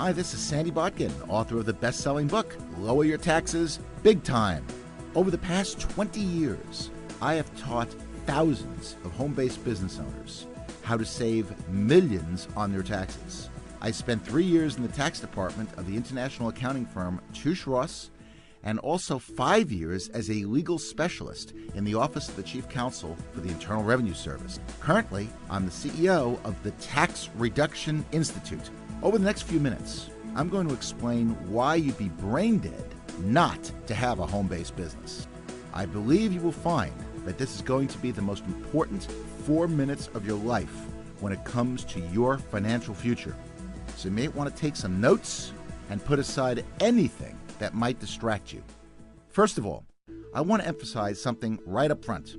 Hi, this is Sandy Botkin, author of the best-selling book, Lower Your Taxes Big Time. Over the past 20 years, I have taught thousands of home-based business owners how to save millions on their taxes. I spent 3 years in the tax department of the international accounting firm Touche Ross, and also 5 years as a legal specialist in the Office of the Chief Counsel for the Internal Revenue Service. Currently, I'm the CEO of the Tax Reduction Institute. Over the next few minutes, I'm going to explain why you'd be brain dead not to have a home-based business. I believe you will find that this is going to be the most important 4 minutes of your life when it comes to your financial future. So you may want to take some notes and put aside anything that might distract you. First of all, I want to emphasize something right up front.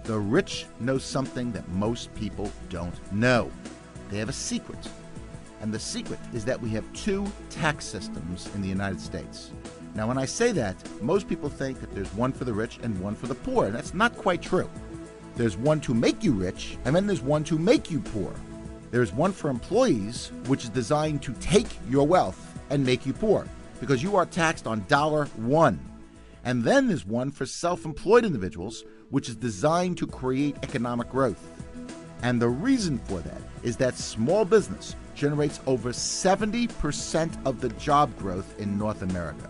The rich know something that most people don't know. They have a secret. And the secret is that we have 2 tax systems in the United States. Now, when I say that, most people think that there's one for the rich and one for the poor, and that's not quite true. There's one to make you rich, and then there's one to make you poor. There's one for employees, which is designed to take your wealth and make you poor, because you are taxed on $1. And then there's one for self-employed individuals, which is designed to create economic growth. And the reason for that is that small business generates over 70% of the job growth in North America.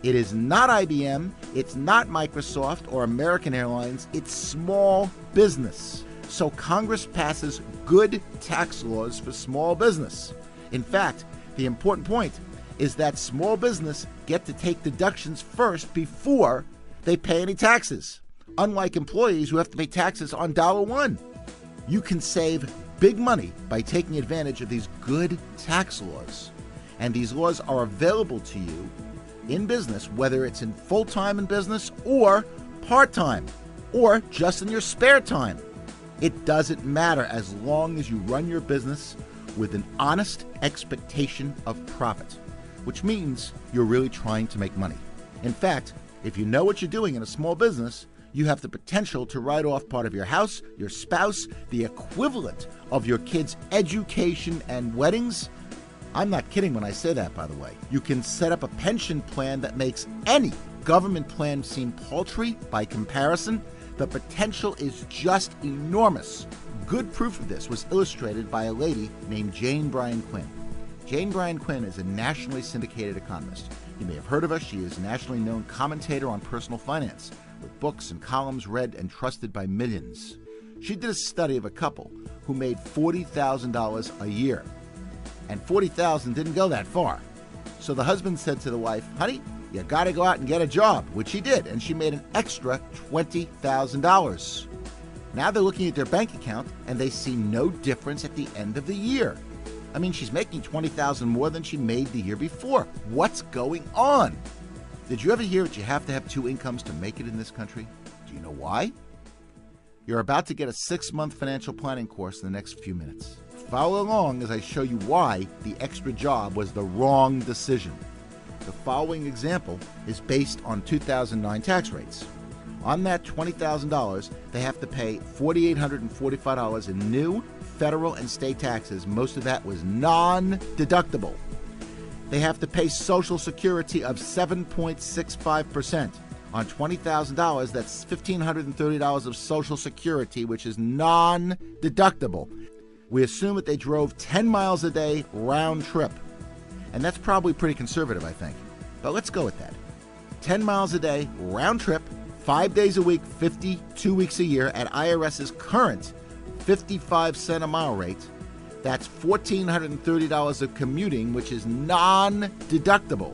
It is not IBM, it's not Microsoft or American Airlines, it's small business. So Congress passes good tax laws for small business. In fact, the important point is that small business get to take deductions first before they pay any taxes, unlike employees who have to pay taxes on $1. You can save big money by taking advantage of these good tax laws. And these laws are available to you in business, whether it's in full-time in business or part-time or just in your spare time. It doesn't matter as long as you run your business with an honest expectation of profit, which means you're really trying to make money. In fact, if you know what you're doing in a small business, you have the potential to write off part of your house, your spouse, the equivalent of your kids' education and weddings. I'm not kidding when I say that, by the way. You can set up a pension plan that makes any government plan seem paltry by comparison. The potential is just enormous. Good proof of this was illustrated by a lady named Jane Bryan Quinn. Jane Bryan Quinn is a nationally syndicated economist. You may have heard of her. She is a nationally known commentator on personal finance, with books and columns read and trusted by millions. She did a study of a couple who made $40,000 a year. And $40,000 didn't go that far. So the husband said to the wife, "Honey, you got to go out and get a job," which she did, and she made an extra $20,000. Now they're looking at their bank account, and they see no difference at the end of the year. I mean, she's making $20,000 more than she made the year before. What's going on? Did you ever hear that you have to have 2 incomes to make it in this country? Do you know why? You're about to get a 6-month financial planning course in the next few minutes. Follow along as I show you why the extra job was the wrong decision. The following example is based on 2009 tax rates. On that $20,000, they have to pay $4,845 in new federal and state taxes. Most of that was non-deductible. They have to pay Social Security of 7.65%. On $20,000, that's $1,530 of Social Security, which is non-deductible. We assume that they drove 10 miles a day round trip. And that's probably pretty conservative, I think. But let's go with that. 10 miles a day round trip, 5 days a week, 52 weeks a year at IRS's current 55-cent a mile rate. That's $1,430 of commuting, which is non-deductible.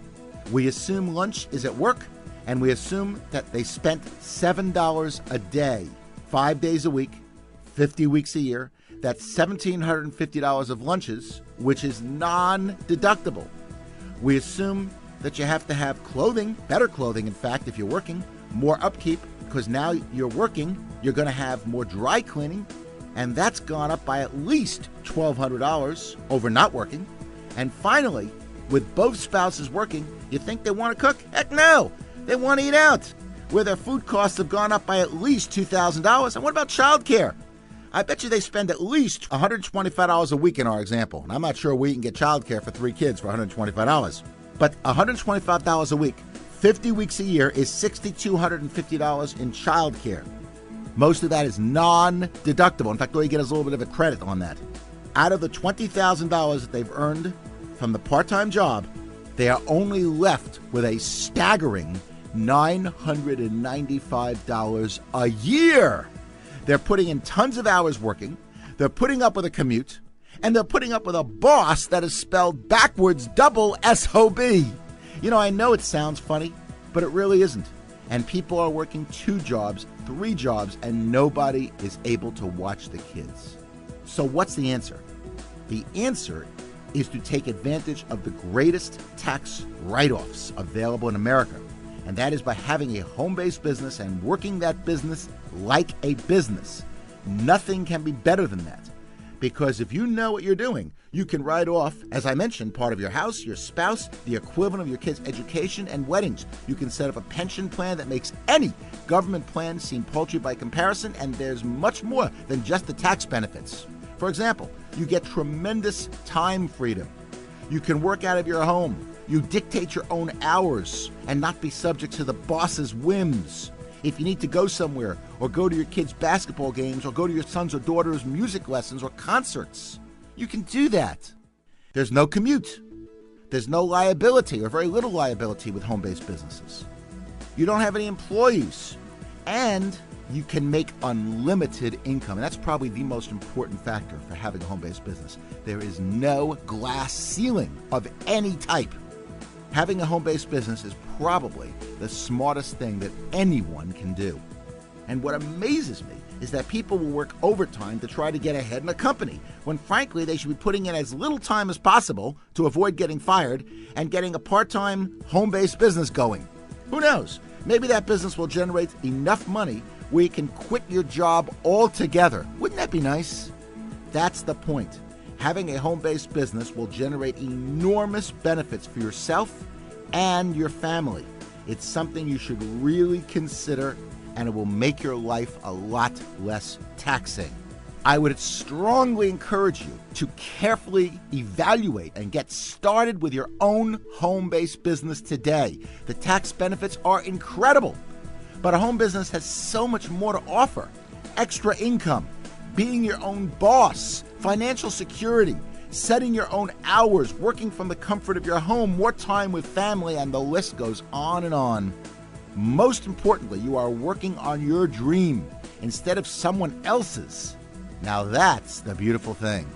We assume lunch is at work, and we assume that they spent $7 a day, 5 days a week, 50 weeks a year. That's $1,750 of lunches, which is non-deductible. We assume that you have to have clothing, better clothing, in fact, if you're working, more upkeep, because now you're working, you're going to have more dry cleaning, and that's gone up by at least $1,200 over not working. And finally, with both spouses working, you think they want to cook? Heck no! They want to eat out, where their food costs have gone up by at least $2,000. And what about childcare? I bet you they spend at least $125 a week in our example. And I'm not sure we can get childcare for 3 kids for $125. But $125 a week, 50 weeks a year is $6,250 in childcare. Most of that is non-deductible. In fact, all you get is a little bit of a credit on that. Out of the $20,000 that they've earned from the part-time job, they are only left with a staggering $995 a year. They're putting in tons of hours working, they're putting up with a commute, and they're putting up with a boss that is spelled backwards double S-O-B. You know, I know it sounds funny, but it really isn't. And people are working 2 jobs, 3 jobs, and nobody is able to watch the kids. So what's the answer? The answer is to take advantage of the greatest tax write-offs available in America. And that is by having a home-based business and working that business like a business. Nothing can be better than that. Because if you know what you're doing, you can write off, as I mentioned, part of your house, your spouse, the equivalent of your kids' education and weddings. You can set up a pension plan that makes any government plan seem paltry by comparison, and there's much more than just the tax benefits. For example, you get tremendous time freedom. You can work out of your home. You dictate your own hours and not be subject to the boss's whims. If you need to go somewhere or go to your kids' basketball games or go to your son's or daughter's music lessons or concerts, you can do that. There's no commute. There's no liability or very little liability with home-based businesses. You don't have any employees. And you can make unlimited income. And that's probably the most important factor for having a home-based business. There is no glass ceiling of any type. Having a home-based business is probably the smartest thing that anyone can do. And what amazes me is that people will work overtime to try to get ahead in a company, when frankly they should be putting in as little time as possible to avoid getting fired and getting a part-time home-based business going. Who knows? Maybe that business will generate enough money where you can quit your job altogether. Wouldn't that be nice? That's the point. Having a home-based business will generate enormous benefits for yourself and your family. It's something you should really consider, and it will make your life a lot less taxing. I would strongly encourage you to carefully evaluate and get started with your own home-based business today. The tax benefits are incredible, but a home business has so much more to offer. Extra income, being your own boss, financial security, setting your own hours, working from the comfort of your home, more time with family, and the list goes on and on. Most importantly, you are working on your dream instead of someone else's. Now that's the beautiful thing.